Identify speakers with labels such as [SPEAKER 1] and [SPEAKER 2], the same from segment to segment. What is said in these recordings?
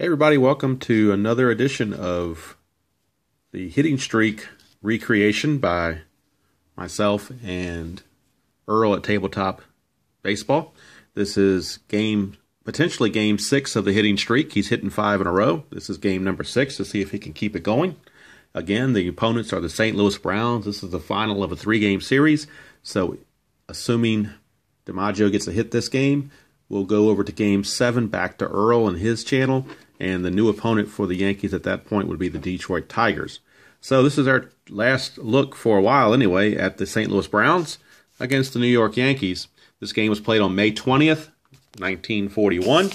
[SPEAKER 1] Hey everybody, welcome to another edition of the Hitting Streak recreation by myself and Earl at Tabletop Baseball. This is potentially game 6 of the hitting streak. He's hitting 5 in a row. This is game number 6 to see if he can keep it going. Again, the opponents are the St. Louis Browns. This is the final of a 3-game series. So assuming Dimaggio gets a hit this game, we'll go over to game 7 back to Earl and his channel. And the new opponent for the Yankees at that point would be the Detroit Tigers. So this is our last look for a while anyway at the St. Louis Browns against the New York Yankees. This game was played on May 20th, 1941.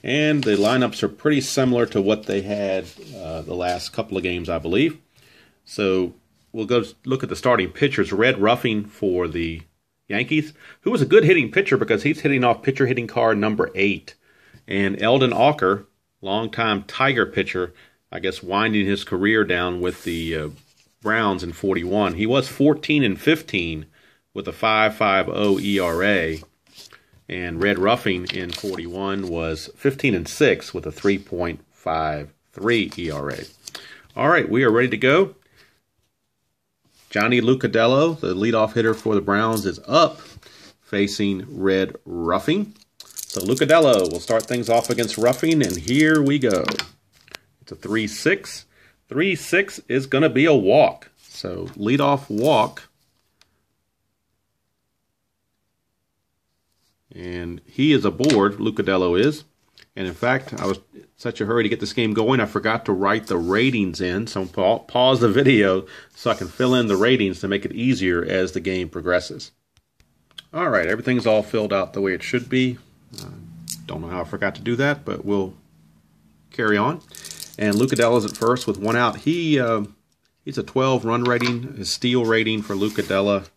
[SPEAKER 1] And the lineups are pretty similar to what they had the last couple of games, I believe. So we'll go look at the starting pitchers. Red Ruffing for the Yankees, who was a good hitting pitcher because he's hitting off pitcher hitting card number 8. And Eldon Auker, longtime Tiger pitcher, I guess winding his career down with the Browns in 41. He was 14-15 with a 5.50 ERA. And Red Ruffing in 41 was 15-6 with a 3.53 ERA. All right, we are ready to go. Johnny Lucadillo, the leadoff hitter for the Browns, is up facing Red Ruffing. So Lucadillo will start things off against Ruffing, and here we go. It's a 3-6. 3-6 is going to be a walk. So leadoff walk. And he is aboard, Lucadillo is. And in fact, I was in such a hurry to get this game going, I forgot to write the ratings in. So I'll pause the video so I can fill in the ratings to make it easier as the game progresses. All right, everything's all filled out the way it should be. Don't know how I forgot to do that, but we'll carry on. And Lucadillo's at first with 1 out. He's a 12-run rating. His steal rating for Lucadillo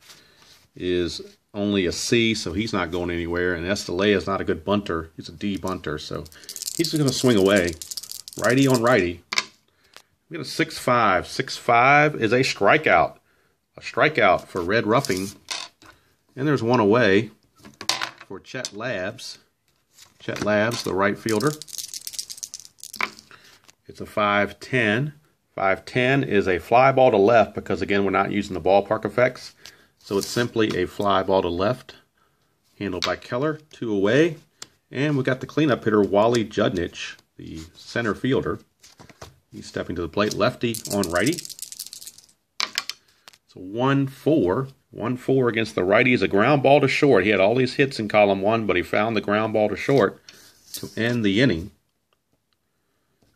[SPEAKER 1] is only a C, so he's not going anywhere. And Estalella is not a good bunter. He's a D bunter, so he's just going to swing away. Righty on righty. We got a 6-5. 6-5 is a strikeout. A strikeout for Red Ruffing. And there's one away for Chet Labs. Chet Labs, the right fielder. It's a 5-10. 5-10 is a fly ball to left because, again, we're not using the ballpark effects. So it's simply a fly ball to left, handled by Keller. 2 away. And we got the cleanup hitter, Wally Judnich, the center fielder. He's stepping to the plate, lefty on righty. It's a 1-4. 1-4 against the righty is a ground ball to short. He had all these hits in column 1, but he found the ground ball to short to end the inning.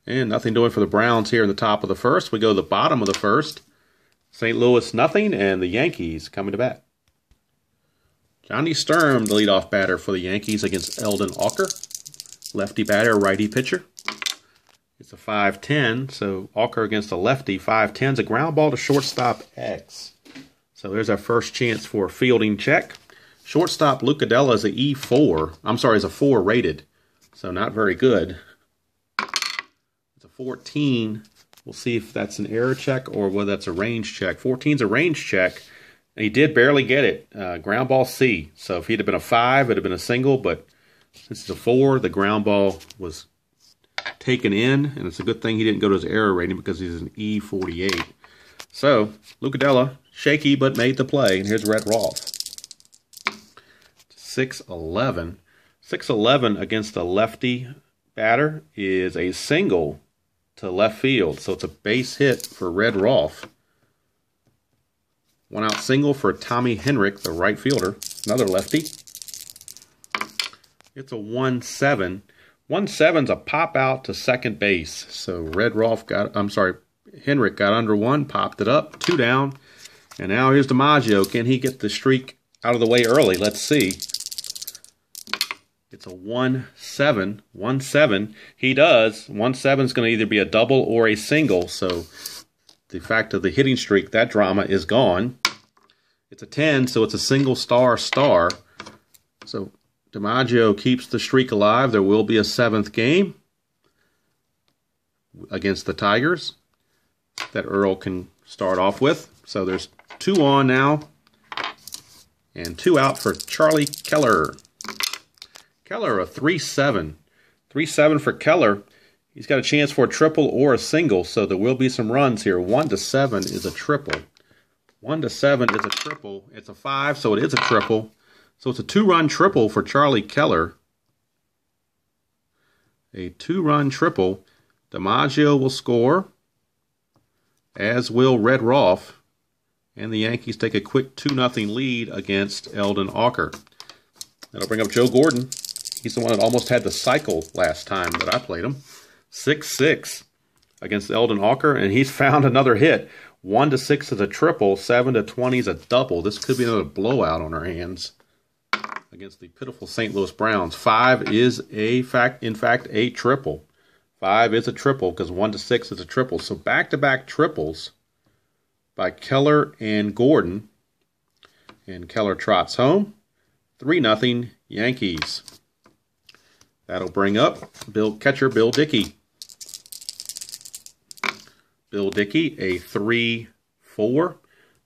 [SPEAKER 1] And nothing doing for the Browns here in the top of the first. We go to the bottom of the first. St. Louis nothing, and the Yankees coming to bat. Johnny Sturm, the leadoff batter for the Yankees against Eldon Auker. Lefty batter, righty pitcher. It's a 5-10, so Auker against a lefty. 5-10's a ground ball to shortstop X. So there's our first chance for a fielding check. Shortstop Lucadillo is a E4. I'm sorry, is a 4 rated. So not very good. It's a 14. We'll see if that's an error check or whether that's a range check. 14's a range check. And he did barely get it. Ground ball C. So if he'd have been a 5, it would have been a single. But since it's a 4, the ground ball was taken in. And it's a good thing he didn't go to his error rating because he's an E48. So Lucadillo, shaky but made the play. And here's Red Rolf. 6-11. 6-11 against a lefty batter is a single to left field. So it's a base hit for Red Rolf. 1 out single for Tommy Henrik, the right fielder. Another lefty. It's a 1-7. 1-7's a pop out to second base. So Henrik got under 1, popped it up, 2 down. And now here's Dimaggio. Can he get the streak out of the way early? Let's see. It's a 1-7. 1-7. He does. 1-7's going to either be a double or a single. So the fact of the hitting streak, that drama is gone. It's a 10, so it's a single star. So Dimaggio keeps the streak alive. There will be a 7th game against the Tigers that Earl can start off with. So there's 2 on now. And 2 out for Charlie Keller. Keller, a 3-7. 3-7 for Keller. He's got a chance for a triple or a single, so there will be some runs here. 1 to 7 is a triple. 1 to 7 is a triple. It's a 5, so it is a triple. So it's a 2-run triple for Charlie Keller. A 2-run triple. Dimaggio will score, as will Red Rolf. And the Yankees take a quick 2-0 lead against Eldon Auker. That'll bring up Joe Gordon. He's the one that almost had the cycle last time that I played him. 6-6 against Eldon Auker, and he's found another hit. 1 to 6 is a triple, 7 to 20 is a double. This could be another blowout on our hands against the pitiful St. Louis Browns. 5 is in fact a triple. 5 is a triple because 1 to 6 is a triple. So back-to-back triples by Keller and Gordon. And Keller trots home. 3-0 Yankees. That'll bring up catcher Bill Dickey. Bill Dickey, a 3-4.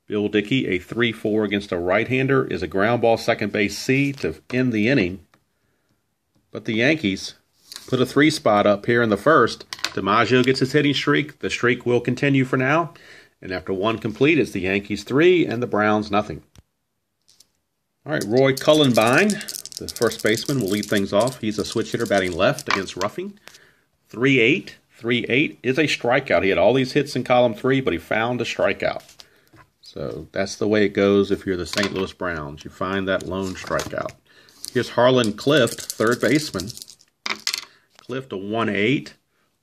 [SPEAKER 1] Bill Dickey, a 3-4 against a right-hander, is a ground ball second base C to end the inning. But the Yankees put a 3 spot up here in the first. Dimaggio gets his hitting streak. The streak will continue for now. And after 1 complete, it's the Yankees 3 and the Browns nothing. All right, Roy Cullenbine, the first baseman, will lead things off. He's a switch hitter batting left against Ruffing. 3-8. 3-8 is a strikeout. He had all these hits in column 3, but he found a strikeout. So that's the way it goes if you're the St. Louis Browns. You find that lone strikeout. Here's Harlan Clift, third baseman. Clift, a 1-8.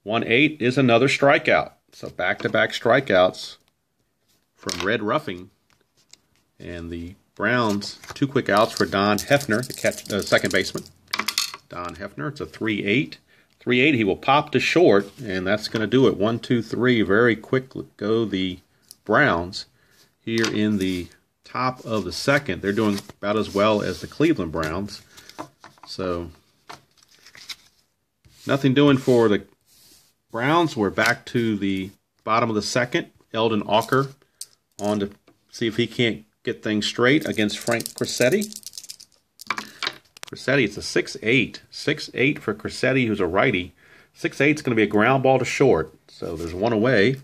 [SPEAKER 1] 1-8 is another strikeout. So back-to-back strikeouts from Red Ruffing. And the Browns, 2 quick outs for Don Hefner, the second baseman. Don Hefner, it's a 3-8. 3-8, he will pop to short, and that's going to do it. 1, 2, 3, very quickly go the Browns. Here in the top of the second, they're doing about as well as the Cleveland Browns. So, nothing doing for the Browns. We're back to the bottom of the second. Eldon Auker on to see if he can't get things straight against Frank Crissetti. Crissetti, it's a 6-8. 6-8 for Crissetti, who's a righty. 6-8 is going to be a ground ball to short. So there's 1 away.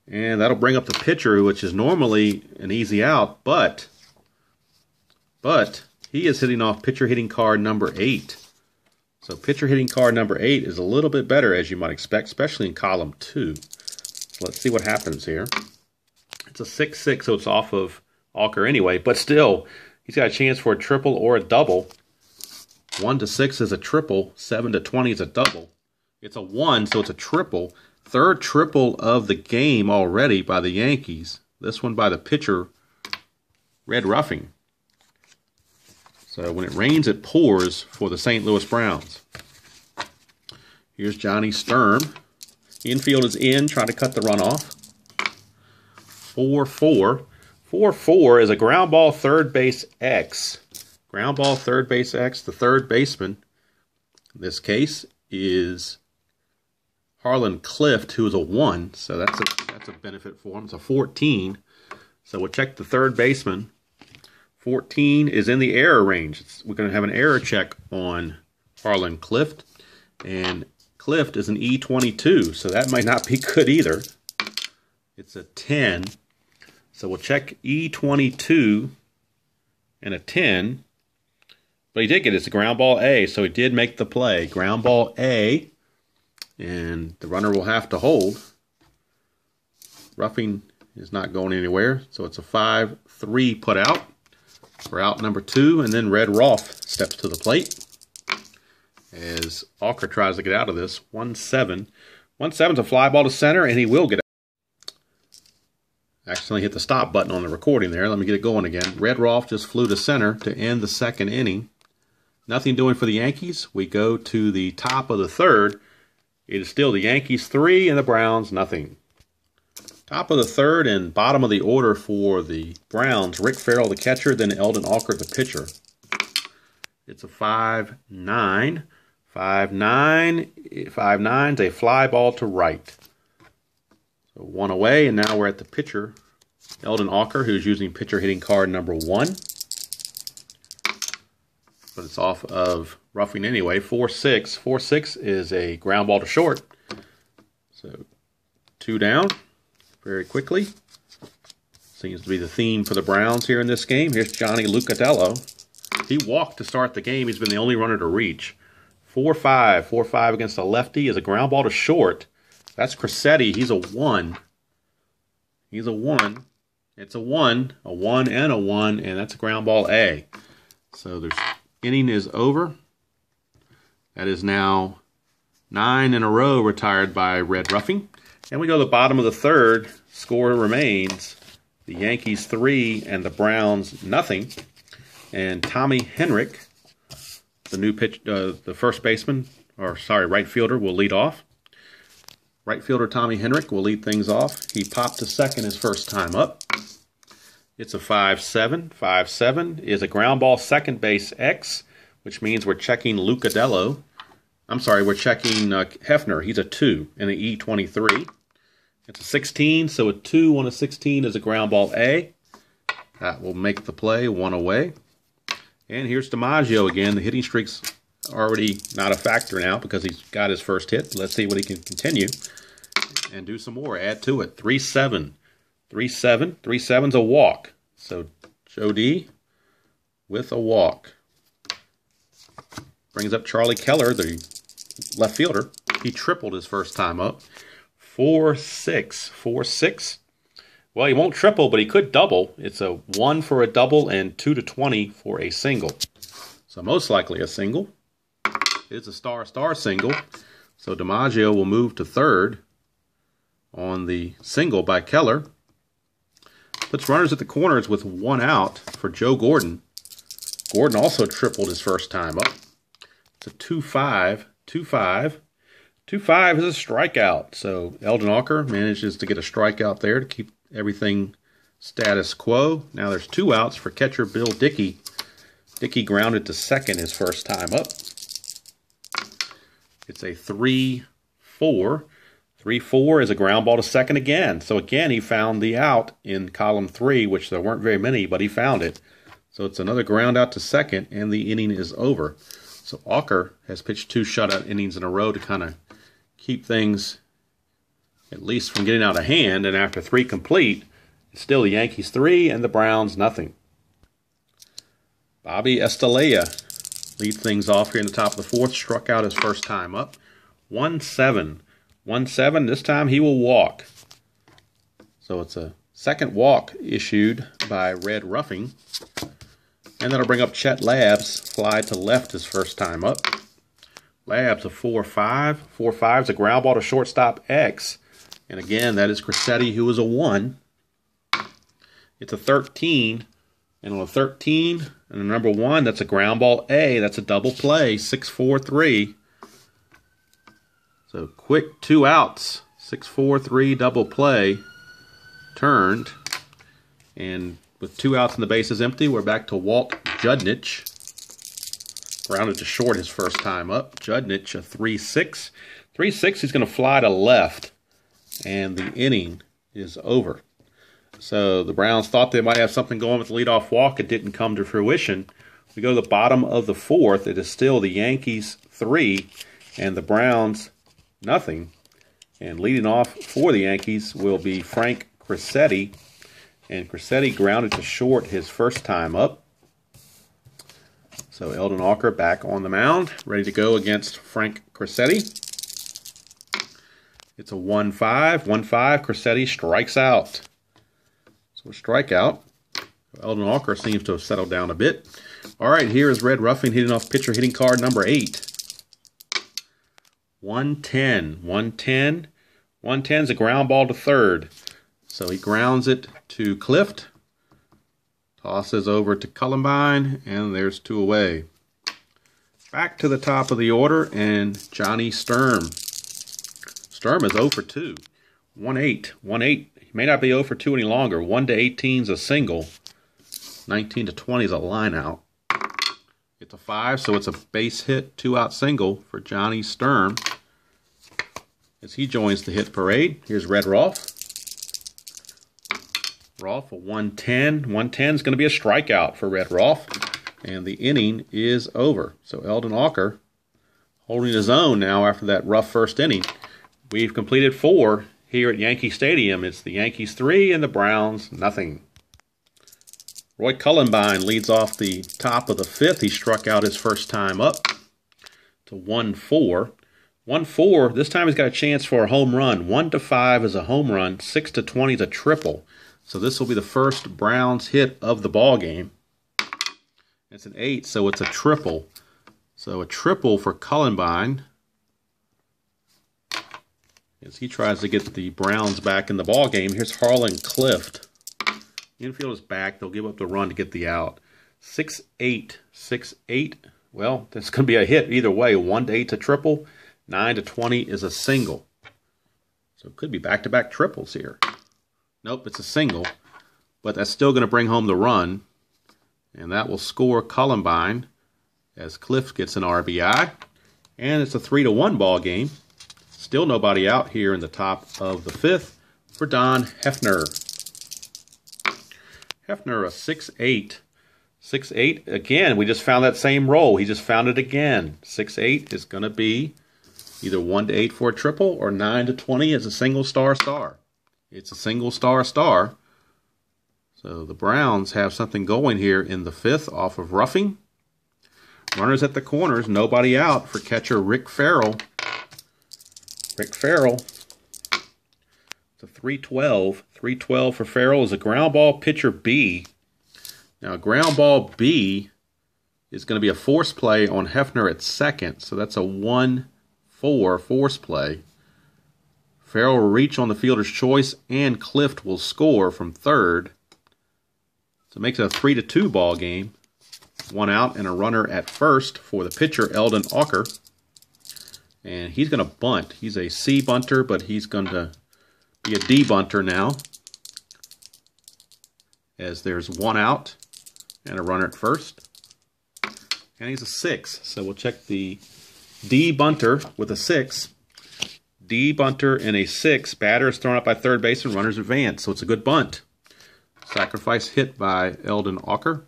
[SPEAKER 1] And that'll bring up the pitcher, which is normally an easy out, but he is hitting off pitcher hitting card number 8. So pitcher hitting card number 8 is a little bit better, as you might expect, especially in column 2. So let's see what happens here. It's a 6-6, so it's off of Auker anyway, but still, he's got a chance for a triple or a double. 1 to 6 is a triple. 7 to 20 is a double. It's a 1, so it's a triple. Third triple of the game already by the Yankees. This one by the pitcher, Red Ruffing. So when it rains, it pours for the St. Louis Browns. Here's Johnny Sturm. Infield is in, trying to cut the run off. 4-4. 4-4 is a ground ball third base X. Ground ball third base X. The third baseman, in this case, is Harlan Clift, who is a 1. So that's a benefit for him. It's a 14. So we'll check the third baseman. 14 is in the error range. We're going to have an error check on Harlan Clift. And Clift is an E22, so that might not be good either. It's a 10. So we'll check E22 and a 10. But he did get it. It's a ground ball A, so he did make the play. Ground ball A, and the runner will have to hold. Ruffing is not going anywhere, so it's a 5-3 put out for out number 2, and then Red Rolf steps to the plate as Auker tries to get out of this. 1-7. 1-7's a fly ball to center, and he will get out. Accidentally hit the stop button on the recording there. Let me get it going again. Red Rolf just flew to center to end the second inning. Nothing doing for the Yankees. We go to the top of the third. It is still the Yankees 3 and the Browns nothing. Top of the third and bottom of the order for the Browns. Rick Farrell, the catcher, then Eldon Auker, the pitcher. It's a 5-9. 5-9. 5-9's a fly ball to right. So 1 away, and now we're at the pitcher, Eldon Auker, who's using pitcher hitting card number 1. But it's off of roughing anyway. 4-6. 4-6 is a ground ball to short. So 2 down very quickly. Seems to be the theme for the Browns here in this game. Here's Johnny Lucatello. He walked to start the game. He's been the only runner to reach. 4-5. 4-5 against a lefty is a ground ball to short. That's Crissetti. He's a 1. He's a 1. It's a 1 and a 1, and that's a ground ball A. So there's inning is over. That is now 9 in a row retired by Red Ruffing. And we go to the bottom of the third. Score remains the Yankees 3 and the Browns nothing. And Tommy Henrich, the new the first baseman, right fielder, will lead off. Right fielder Tommy Henrich will lead things off. He popped to second his first time up. It's a 5-7. 5-7 is a ground ball second base X, which means we're checking Lucatello. I'm sorry, we're checking Hefner. He's a 2 in the E23. It's a 16, so a 2 on a 16 is a ground ball A. That will make the play 1 away. And here's Dimaggio again. The hitting streak's already not a factor now because he's got his first hit. Let's see what he can continue and do some more. Add to it. 3-7. 3-7. 3-7's a walk. So Joe D with a walk. Brings up Charlie Keller, the left fielder. He tripled his first time up. 4-6. 4-6. Well, he won't triple, but he could double. It's a 1 for a double and 2 to 20 for a single. So most likely a single. It's a star-star single. So Dimaggio will move to third on the single by Keller. Puts runners at the corners with 1 out for Joe Gordon. Gordon also tripled his first time up. It's a 2-5. 2-5. 2-5 is a strikeout. So Eldon Auker manages to get a strikeout there to keep everything status quo. Now there's 2 outs for catcher Bill Dickey. Dickey grounded to second his first time up. It's a 3-4. 3-4 is a ground ball to second again. So again, he found the out in column 3, which there weren't very many, but he found it. So it's another ground out to second, and the inning is over. So Auker has pitched 2 shutout innings in a row to kind of keep things at least from getting out of hand. And after 3 complete, it's still the Yankees 3 and the Browns nothing. Bobby Estalella leads things off here in the top of the 4th. Struck out his first time up. 1-7. 1-7. This time he will walk. So it's a second walk issued by Red Ruffing. And that'll bring up Chet Labs. Fly to left his first time up. Labs a 4-5. 4-5 is a ground ball to shortstop X. And again, that is Crissetti, who is a 1. It's a 13. And on a 13, and a number 1, that's a ground ball A. That's a double play. 6-4-3. So quick 2 outs. 6-4-3 double play. Turned. And with 2 outs and the bases empty, we're back to Walt Judnich. Grounded to short his first time up. Judnich a 3-6. 3-6, he's going to fly to left. And the inning is over. So the Browns thought they might have something going with the leadoff walk. It didn't come to fruition. We go to the bottom of the 4th. It is still the Yankees 3 and the Browns nothing. And leading off for the Yankees will be Frank Crissetti. And Crissetti grounded to short his first time up. So Eldon Auker back on the mound, ready to go against Frank Crissetti. It's a 1-5. 1-5. Crissetti strikes out. So a strikeout. Eldon Auker seems to have settled down a bit. All right, here is Red Ruffing hitting off pitcher hitting card number 8. 1-10. 1-10. 1-10 is a ground ball to third. So he grounds it to Clift. Tosses over to Columbine, and there's 2 away. Back to the top of the order, and Johnny Sturm. Sturm is 0 for 2. 1-8. 1-8. He may not be 0 for 2 any longer. 1-18 is a single. 19-20 is a line out. It's a 5, so it's a base hit, 2-out single for Johnny Sturm. As he joins the hit parade, here's Red Rolfe. Rolfe, a 1-10. 1-10 is going to be a strikeout for Red Rolfe. And the inning is over. So Eldon Walker holding his own now after that rough first inning. We've completed 4 here at Yankee Stadium. It's the Yankees 3 and the Browns nothing. Roy Cullenbine leads off the top of the 5th. He struck out his first time up to 1-4. 1-4, this time he's got a chance for a home run. 1-5 is a home run. 6-20 is a triple. So this will be the first Browns hit of the ball game. It's an 8, so it's a triple. So a triple for Cullenbine as he tries to get the Browns back in the ball game. Here's Harlan Clift. Infield is back. They'll give up the run to get the out. 6-8. 6-8. Well, that's going to be a hit either way. 1-8 to triple. 9-20 is a single. So it could be back-to-back triples here. Nope, it's a single. But that's still going to bring home the run. And that will score Cullenbine as Cliff gets an RBI. And it's a 3-1 ball game. Still nobody out here in the top of the 5th for Don Hefner. Hefner, a 6-8. 6-8, again, we just found that same roll. He just found it again. 6-8 is going to be either 1-8 for a triple or 9-20 as a single star. It's a single star. So the Browns have something going here in the 5th off of roughing. Runners at the corners, nobody out for catcher Rick Farrell. Rick Farrell, it's a 3-12. 3-12 for Farrell is a ground ball pitcher B. Now a ground ball B is going to be a force play on Hefner at second. So that's a 1-4 force play. Farrell will reach on the fielder's choice and Clift will score from third. So it makes it a 3-2 ball game. 1 out and a runner at first for the pitcher, Eldon Walker. And he's going to bunt. He's a C bunter, but he's going to be a D bunter now. As there's 1 out and a runner at first. And he's a 6. So we'll check the D bunter with a 6. D bunter and a 6. Batter is thrown up by third base and runners advance. So it's a good bunt. Sacrifice hit by Eldon Walker.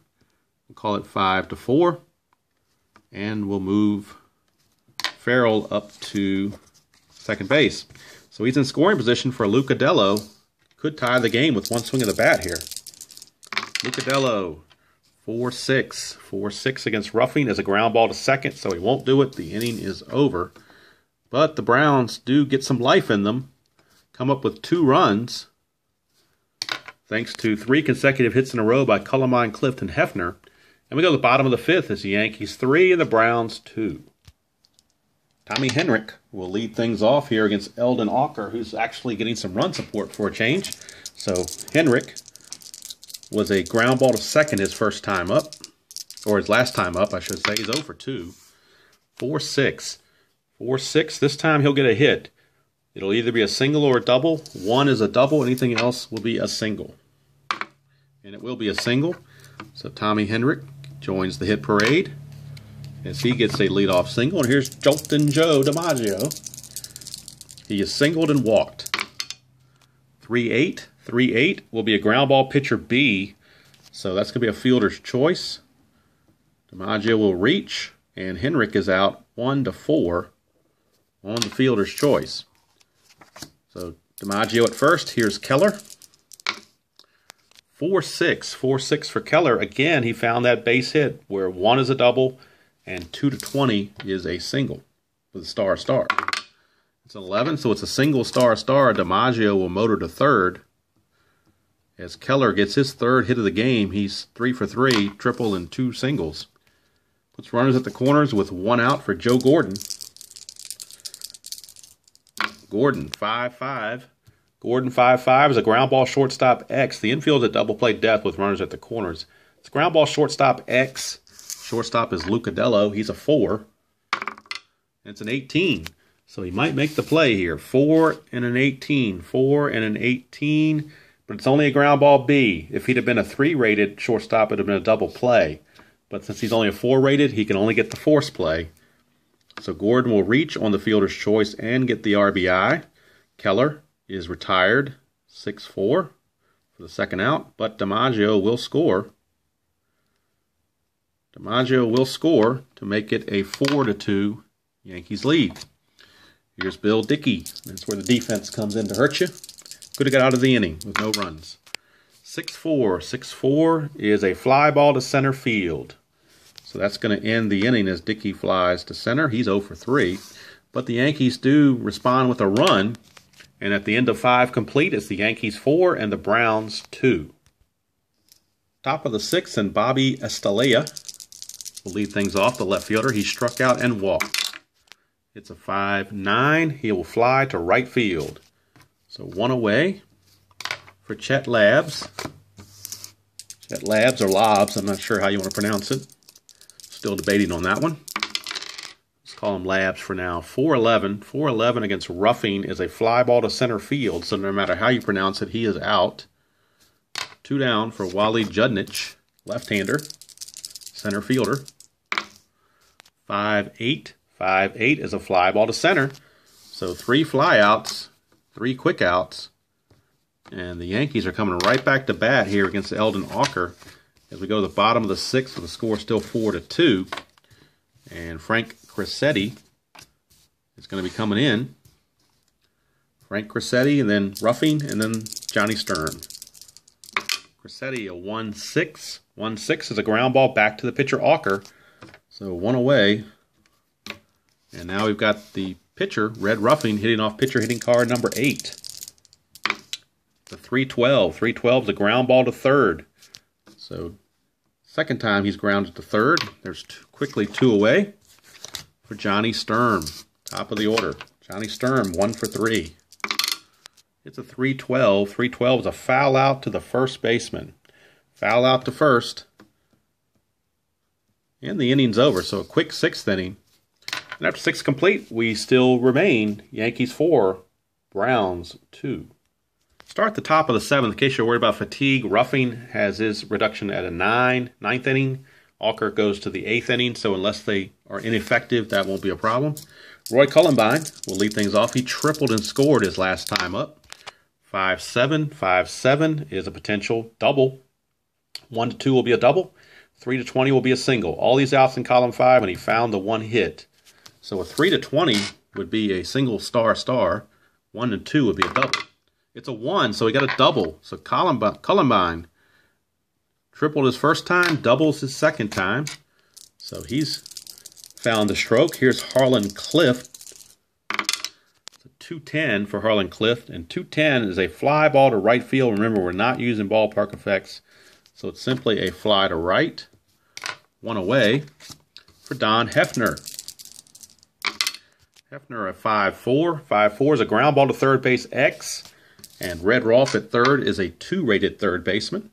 [SPEAKER 1] We'll call it 5-4. And we'll move Farrell up to second base. So he's in scoring position for Lucadillo. Could tie the game with one swing of the bat here. Lucadillo, 4-6. 4-6 against roughing as a ground ball to second, so he won't do it. The inning is over. But the Browns do get some life in them. Come up with 2 runs. Thanks to 3 consecutive hits in a row by Cullenbine, Clift, and Hefner. And we go to the bottom of the 5th as the Yankees 3 and the Browns 2. Tommy Henrich will lead things off here against Eldon Walker, who's actually getting some run support for a change. So Henrich was a ground ball to second his first time up, or his last time up, I should say. He's 0 for 2. 4-6. 4-6. This time he'll get a hit. It'll either be a single or a double. 1 is a double. Anything else will be a single. And it will be a single. So Tommy Henrich joins the hit parade as he gets a leadoff single. And here's Joltin' Joe Dimaggio. He is singled and walked. 3-8. 3-8 will be a ground ball pitcher B. So that's going to be a fielder's choice. Dimaggio will reach. And Henrich is out 1-4 on the fielder's choice. So Dimaggio at first. Here's Keller. 4-6. 4-6 for Keller. Again, he found that base hit where 1 is a double and 2-20 is a single with a star. It's 11, so it's a single star. Dimaggio will motor to third as Keller gets his 3rd hit of the game. He's 3 for 3, triple and 2 singles. Puts runners at the corners with 1 out for Joe Gordon. Gordon, 5-5. Gordon, 5-5 is a ground ball shortstop X. The infield is a double play death with runners at the corners. It's ground ball shortstop X. Shortstop is Lucadillo. He's a 4. And it's an 18. So he might make the play here. 4 and an 18. 4 and an 18. But it's only a ground ball B. If he'd have been a 3-rated shortstop, it would have been a double play. But since he's only a 4-rated, he can only get the force play. So Gordon will reach on the fielder's choice and get the RBI. Keller is retired, 6-4 for the second out. But Dimaggio will score. Dimaggio will score to make it a 4-2 Yankees lead. Here's Bill Dickey. That's where the defense comes in to hurt you. Could have got out of the inning with no runs. 6-4. 6-4 is a fly ball to center field. So that's going to end the inning as Dickey flies to center. He's 0 for 3. But the Yankees do respond with a run. And at the end of 5 complete, it's the Yankees 4 and the Browns 2. Top of the 6th, and Bobby Estalella will lead things off, the left fielder. He struck out and walked. It's a 5-9. He will fly to right field. So 1 away for Chet Labs. Chet Labs or Lobs, I'm not sure how you want to pronounce it. Still debating on that one. Let's call him Labs for now. 4-11. 4-11 against Ruffing is a fly ball to center field, so no matter how you pronounce it, he is out. 2 down for Wally Judnich, left-hander, center fielder. 5-8. 5-8 is a fly ball to center. So 3 flyouts, 3 quick outs. And the Yankees are coming right back to bat here against Eldon Auker as we go to the bottom of the 6th with the score still 4-2. And Frank Crissetti is going to be coming in. Frank Crissetti, and then Ruffing, and then Johnny Stern. Crissetti, a 1-6. 1-6 is a ground ball back to the pitcher Auker. So 1 away. And now we've got the pitcher, Red Ruffing, hitting off pitcher hitting card number 8. The 3-12. 3-12 is a ground ball to third. So second time he's grounded to third. There's quickly 2 away for Johnny Sturm. Top of the order. Johnny Sturm, 1 for 3. It's a 3-12. 3-12 is a foul out to the first baseman. Foul out to first. And the inning's over, so a quick 6th inning. And after 6 complete, we still remain Yankees 4, Browns 2. Start the top of the 7th. In case you're worried about fatigue, Ruffing has his reduction at a 9th inning. Auker goes to the 8th inning, so unless they are ineffective, that won't be a problem. Roy Cullenbine will lead things off. He tripled and scored his last time up. 5-7. 5-7 is a potential double. 1-2 will be a double. 3-20 will be a single. All these outs in column 5, and he found the 1 hit. So a 3-20 would be a single star. 1-2 would be a double. It's a 1, so he got a double. So Cullenbine tripled his first time, doubles his second time. So he's found the stroke. Here's Harlan Cliff. It's a 210 for Harlan Cliff. And 210 is a fly ball to right field. Remember, we're not using ballpark effects. So it's simply a fly to right. 1 away for Don Hefner. Hefner, a 5-4. 5-4 is a ground ball to third base X. And Red Rolfe at third is a 2-rated third baseman.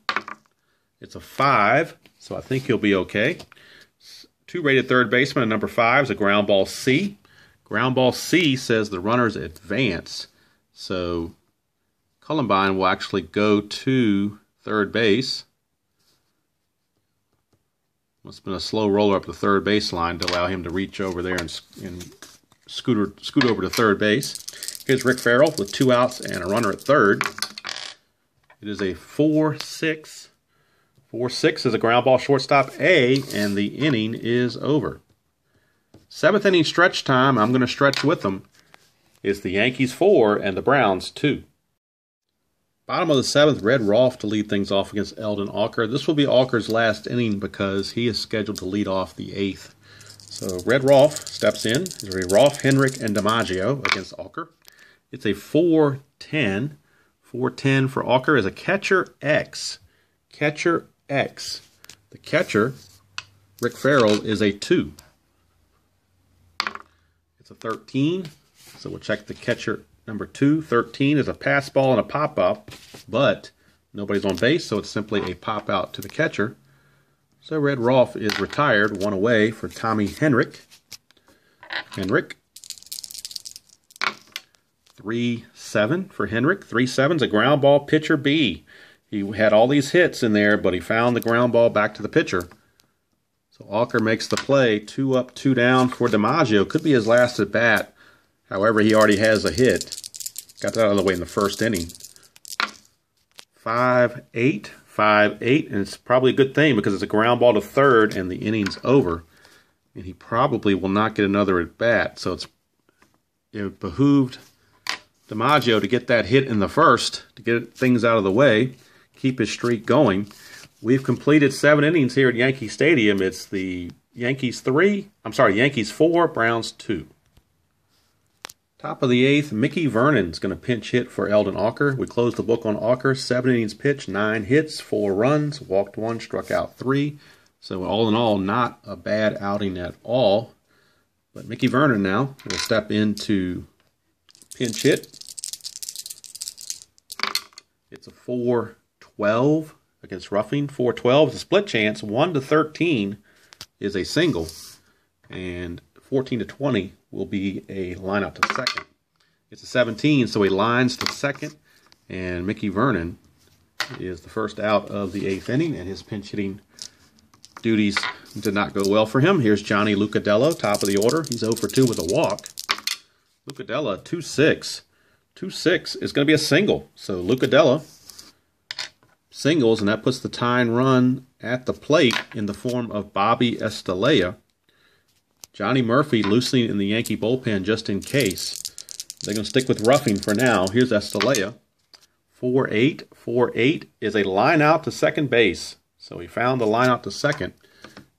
[SPEAKER 1] It's a 5, so I think he'll be okay. 2-rated third baseman at number 5 is a ground ball C. Ground ball C says the runners advance. So Cullenbine will actually go to third base. Must have been a slow roller up the third baseline to allow him to reach over there and scoot over to third base. Here's Rick Farrell with 2 outs and a runner at third. It is a 4-6. 4-6 is a ground ball shortstop A, and the inning is over. 7th inning stretch time. I'm going to stretch with them. It's the Yankees 4 and the Browns 2. Bottom of the 7th, Red Rolfe to lead things off against Eldon Auker. This will be Auker's last inning because he is scheduled to lead off the 8th. So Red Rolfe steps in. There's Rolfe, Henrik, and Dimaggio against Auker. It's a 4-10. 4-10 for Auker is a catcher X. Catcher X. The catcher, Rick Farrell, is a 2. It's a 13. So we'll check the catcher number 2. 13 is a pass ball and a pop-up, but nobody's on base, so it's simply a pop-out to the catcher. So Red Rolfe is retired, 1 away for Tommy Henrik. Henrik. 3-7 for Henrik. 3-7 is a ground ball pitcher B. He had all these hits in there, but he found the ground ball back to the pitcher. So Auker makes the play. 2 up, 2 down for Dimaggio. Could be his last at bat. However, he already has a hit. Got that out of the way in the first inning. 5-8. 5-8, and it's probably a good thing because it's a ground ball to third and the inning's over. And he probably will not get another at bat. So it behooved Dimaggio to get that hit in the first to get things out of the way, keep his streak going. We've completed 7 innings here at Yankee Stadium. It's the Yankees 4, Browns 2. Top of the 8th, Mickey Vernon's going to pinch hit for Eldon Auker. We closed the book on Auker. 7 innings pitched, 9 hits, 4 runs, walked 1, struck out 3. So all in all, not a bad outing at all. But Mickey Vernon now will step into pinch hit. It's a 4-12 against Ruffing. 4-12 is a split chance. 1-13 is a single. And 14-20 will be a line out to second. It's a 17, so he lines to second. And Mickey Vernon is the first out of the 8th inning, and his pinch hitting duties did not go well for him. Here's Johnny Lucadella, top of the order. He's 0 for 2 with a walk. Lucadella, 2-6. 2-6 is going to be a single. So Lucadella singles, and that puts the tying run at the plate in the form of Bobby Estrella. Johnny Murphy loosening in the Yankee bullpen just in case. They're going to stick with Ruffing for now. Here's Estrella. 4-8. 4-8 is a line out to second base. So he found the line out to second.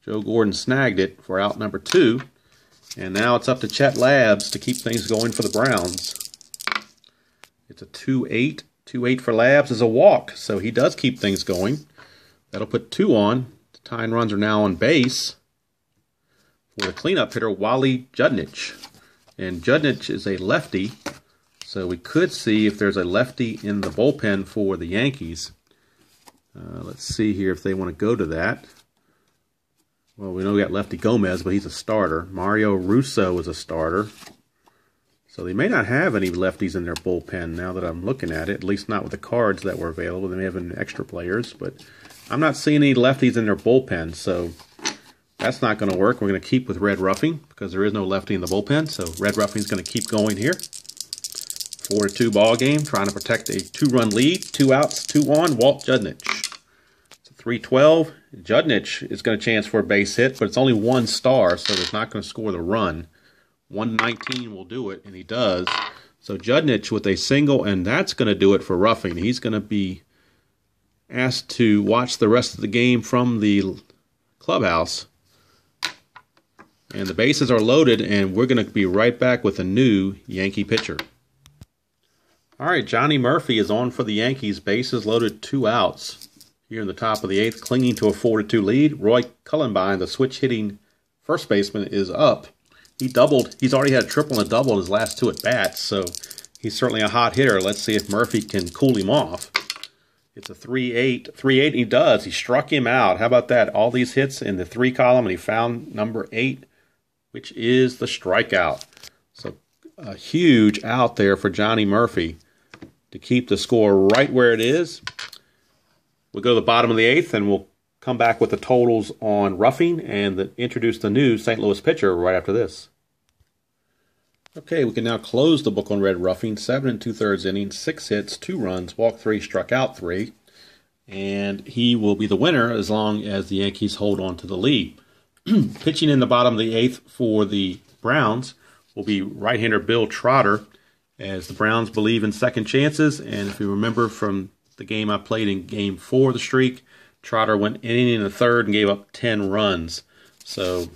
[SPEAKER 1] Joe Gordon snagged it for out number 2. And now it's up to Chet Labs to keep things going for the Browns. It's a 2-8. 2-8 for Labs is a walk. So he does keep things going. That'll put 2 on. The tying runs are now on base for the cleanup hitter, Wally Judnich. And Judnich is a lefty. So we could see if there's a lefty in the bullpen for the Yankees. Let's see here if they want to go to that. Well, we know we got Lefty Gomez, but he's a starter. Mario Russo is a starter. So they may not have any lefties in their bullpen now that I'm looking at it, at least not with the cards that were available. They may have any extra players, but I'm not seeing any lefties in their bullpen, so that's not going to work. We're going to keep with Red Ruffing because there is no lefty in the bullpen, so Red Ruffing is going to keep going here. 4-2 ball game, trying to protect a 2-run lead. 2 outs, 2 on, Walt Judnich. It's a 3-12. Judnich is going to chance for a base hit, but it's only 1 star, so it's not going to score the run. 119 will do it, and he does. So Judnich with a single, and that's going to do it for Ruffing. He's going to be asked to watch the rest of the game from the clubhouse. And the bases are loaded, and we're going to be right back with a new Yankee pitcher. All right, Johnny Murphy is on for the Yankees. Bases loaded, 2 outs. Here in the top of the 8th, clinging to a 4-2 lead. Roy Cullenbine, the switch-hitting first baseman, is up. He doubled. He's already had a triple and a double in his last 2 at-bats, so he's certainly a hot hitter. Let's see if Murphy can cool him off. It's a 3-8. 3-8, he does. He struck him out. How about that? All these hits in the 3 column, and he found number 8, which is the strikeout. So a huge out there for Johnny Murphy to keep the score right where it is. We'll go to the bottom of the 8th, and we'll come back with the totals on Ruffing and introduce the new St. Louis pitcher right after this. Okay, we can now close the book on Red Ruffing. 7 2/3 innings, 6 hits, 2 runs, walked 3, struck out 3. And he will be the winner as long as the Yankees hold on to the lead. Pitching in the bottom of the 8th for the Browns will be right-hander Bill Trotter, as the Browns believe in second chances. And if you remember from the game I played in Game 4 of the streak, Trotter went inning in the 3rd and gave up 10 runs. So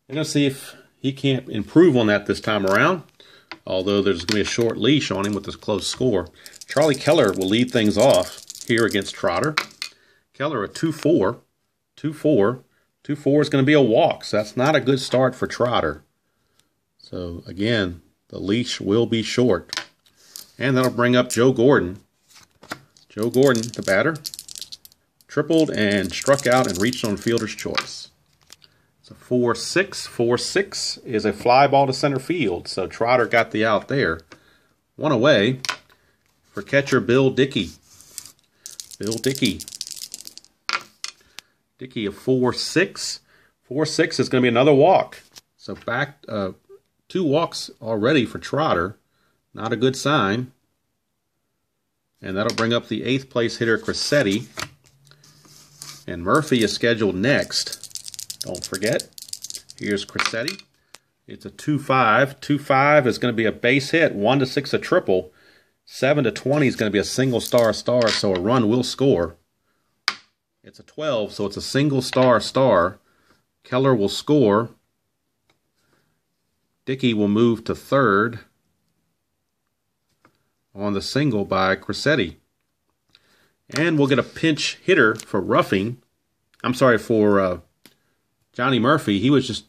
[SPEAKER 1] we're going to see if he can't improve on that this time around, although there's going to be a short leash on him with this close score. Charlie Keller will lead things off here against Trotter. Keller a 2-4. 2-4. 2-4 is going to be a walk, so that's not a good start for Trotter. So, again, the leash will be short. And that'll bring up Joe Gordon. Joe Gordon, the batter, tripled and struck out and reached on fielder's choice. It's a 4-6. 4-6 is a fly ball to center field, so Trotter got the out there. 1 away for catcher Bill Dickey. Bill Dickey. Dickey a 4-6. 4-6 is going to be another walk. So back 2 walks already for Trotter. Not a good sign. And that'll bring up the 8th place hitter, Crissetti. And Murphy is scheduled next. Don't forget. Here's Crissetti. It's a 2-5. 2-5 is going to be a base hit. 1-6 a triple. 7-20 is going to be a single star, so a run will score. It's a 12, so it's a single star. Keller will score. Dickey will move to third on the single by Crissetti. And we'll get a pinch hitter for roughing. I'm sorry, for Johnny Murphy.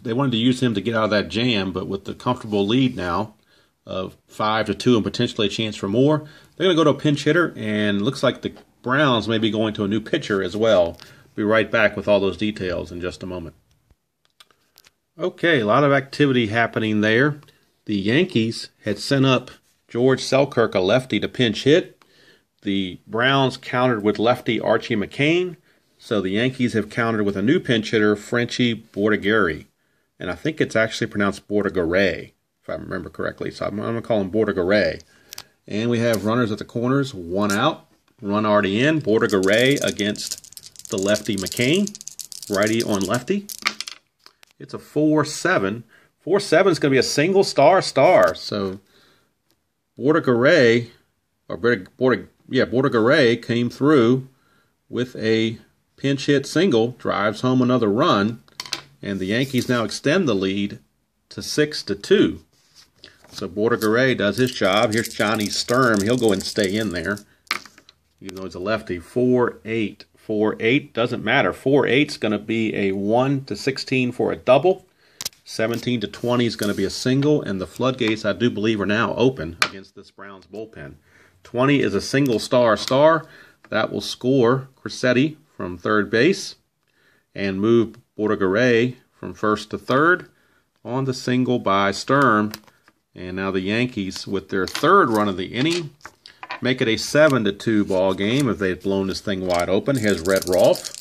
[SPEAKER 1] They wanted to use him to get out of that jam, but with the comfortable lead now of 5-2 and potentially a chance for more, they're going to go to a pinch hitter, and looks like the Browns may be going to a new pitcher as well. Be right back with all those details in just a moment. Okay, a lot of activity happening there. The Yankees had sent up George Selkirk, a lefty, to pinch hit. The Browns countered with lefty Archie McCain. So the Yankees have countered with a new pinch hitter, Frenchie Bordigheri. And I think it's actually pronounced Bordigheri, if I remember correctly. So I'm going to call him Bordigheri. And we have runners at the corners, 1 out. Run already in. Bordigheri against the lefty McCain. Righty on lefty. It's a 4-7. 4-7 is going to be a single star. So Bordigheri came through with a pinch hit single, drives home another run, and the Yankees now extend the lead to 6-2. So Bordigheri does his job. Here's Johnny Sturm. He'll go and stay in there, even though he's a lefty. 4-8. 4-8 doesn't matter. 4-8 is going to be a 1-16 for a double. 17-20 is going to be a single, and the floodgates, I do believe, are now open against this Browns bullpen. 20 is a single star. That will score Crissetti from third base and move Bordigheri from first to third on the single by Sturm. And now the Yankees, with their third run of the inning, make it a 7-2 ball game if they've blown this thing wide open. Here's Red Rolfe.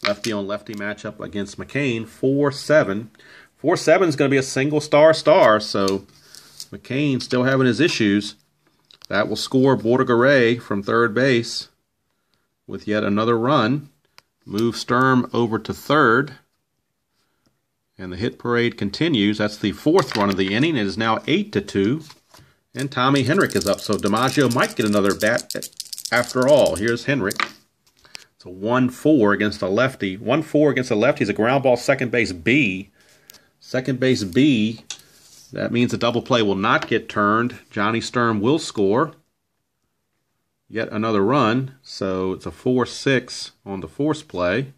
[SPEAKER 1] Lefty on lefty matchup against McCain. 4-7. 4-7 is going to be a single star. So McCain still having his issues. That will score Bordigheri from third base with yet another run. Move Sturm over to third. And the hit parade continues. That's the fourth run of the inning. It is now 8-2. And Tommy Henrich is up, so Dimaggio might get another bat after all. Here's Henrich. It's a 1-4 against a lefty. 1-4 against a lefty is a ground ball, second base B. Second base B, that means the double play will not get turned. Johnny Sturm will score yet another run, so it's a 4-6 on the force play.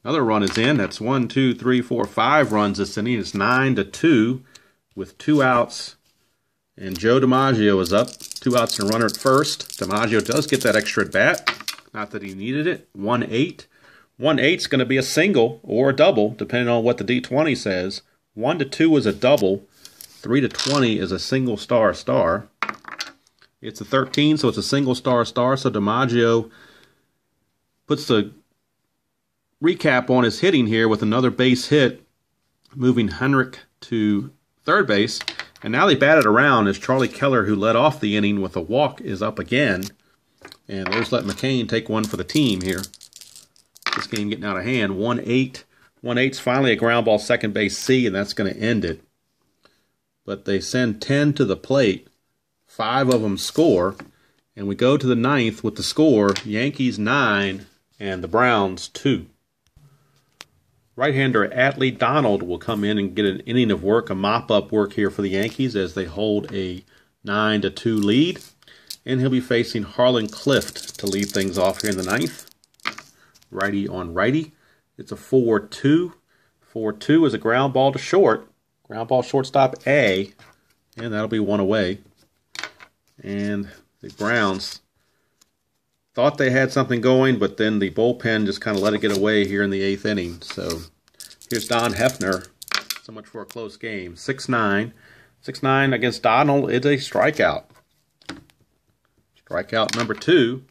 [SPEAKER 1] Another run is in. That's 1, 2, 3, 4, 5 runs this inning. It's 9-2. With 2 outs, and Joe Dimaggio is up. 2 outs and a runner at first. Dimaggio does get that extra at bat. Not that he needed it. 1-8. 1-8 is going to be a single or a double, depending on what the D20 says. 1-2 is a double. 3-20 is a single star. It's a 13, so it's a single star. So Dimaggio puts the recap on his hitting here with another base hit, moving Henrich to third base, and now they batted around as Charlie Keller, who led off the inning with a walk, is up again. And there's let McCain take one for the team here. This game getting out of hand. 1-8. 1-8's finally a ground ball, second base C, and that's going to end it. But they send 10 to the plate. 5 of them score. And we go to the 9th with the score, Yankees 9 and the Browns 2. Right-hander Atlee Donald will come in and get an inning of work, a mop-up work here for the Yankees as they hold a 9-2 lead. And he'll be facing Harlan Clift to lead things off here in the 9th. Righty on righty. It's a 4-2. 4-2 is a ground ball to short. Ground ball shortstop A. And that'll be one away. And the Browns thought they had something going, but then the bullpen just kind of let it get away here in the 8th inning. So here's Don Hefner. So much for a close game. 6-9. 6-9 against Donald is a strikeout. Strikeout number 2.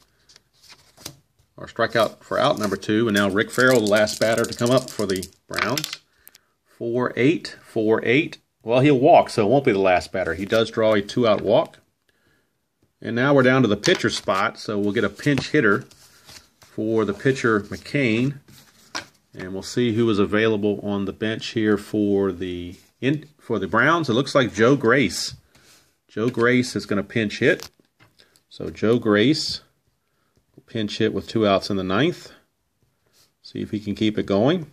[SPEAKER 1] Or strikeout for out number 2. And now Rick Farrell, the last batter to come up for the Browns. 4-8. 4-8. Well, he'll walk, so it won't be the last batter. He does draw a 2-out walk. And now we're down to the pitcher spot, so we'll get a pinch hitter for the pitcher, McCain. And we'll see who is available on the bench here for the Browns. It looks like Joe Grace. Joe Grace is going to pinch hit. So Joe Grace will pinch hit with 2 outs in the 9th. See if he can keep it going.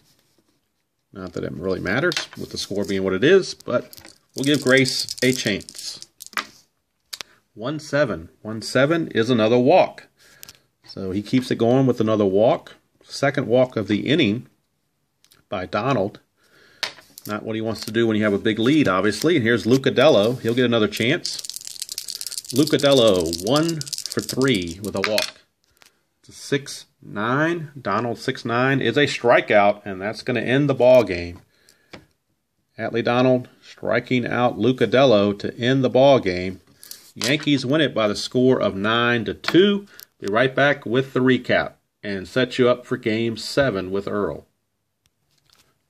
[SPEAKER 1] Not that it really matters with the score being what it is, but we'll give Grace a chance. 1-7. 1-7 is another walk. So he keeps it going with another walk. Second walk of the inning by Donald. Not what he wants to do when you have a big lead, obviously. And here's Lucadillo. He'll get another chance. Lucadillo, 1 for 3 with a walk. It's a 6-9. Donald 6-9 is a strikeout, and that's going to end the ball game. Atlee Donald striking out Lucadillo to end the ball game. Yankees win it by the score of 9-2. Be right back with the recap and set you up for Game 7 with Earl.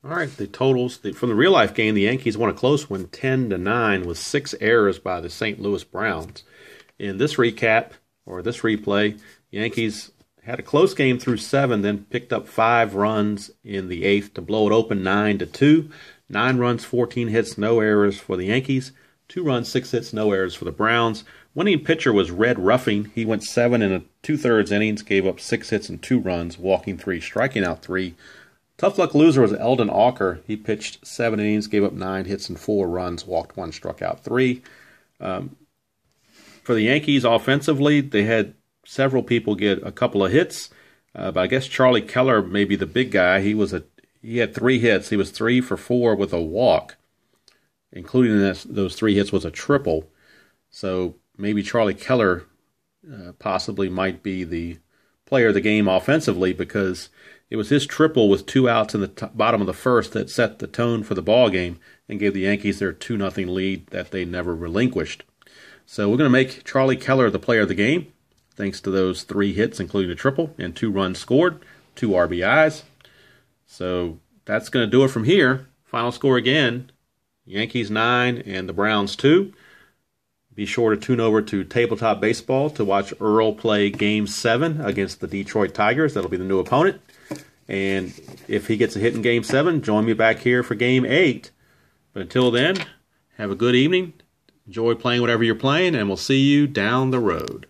[SPEAKER 1] All right, the totals. From the real-life game, the Yankees won a close one, 10-9, with 6 errors by the St. Louis Browns. In this recap, or this replay, Yankees had a close game through 7, then picked up 5 runs in the 8th to blow it open 9-2. 9 runs, 14 hits, no errors for the Yankees. 2 runs, 6 hits, no errors for the Browns. Winning pitcher was Red Ruffing. He went 7 2/3 innings, gave up 6 hits and 2 runs, walking 3, striking out 3. Tough luck loser was Eldon Auker. He pitched 7 innings, gave up 9 hits and 4 runs, walked 1, struck out 3. For the Yankees offensively, they had several people get a couple of hits, but I guess Charlie Keller may be the big guy. He had 3 hits. He was 3 for 4 with a walk, including those 3 hits was a triple. So maybe Charlie Keller possibly might be the player of the game offensively, because it was his triple with 2 outs in the bottom of the 1st that set the tone for the ball game and gave the Yankees their 2-0 lead that they never relinquished. So we're going to make Charlie Keller the player of the game, thanks to those 3 hits, including a triple, and 2 runs scored, 2 RBIs. So that's going to do it from here. Final score again, Yankees 9 and the Browns 2. Be sure to tune over to Tabletop Baseball to watch Earl play Game 7 against the Detroit Tigers. That'll be the new opponent. And if he gets a hit in Game 7, join me back here for Game 8. But until then, have a good evening. Enjoy playing whatever you're playing, and we'll see you down the road.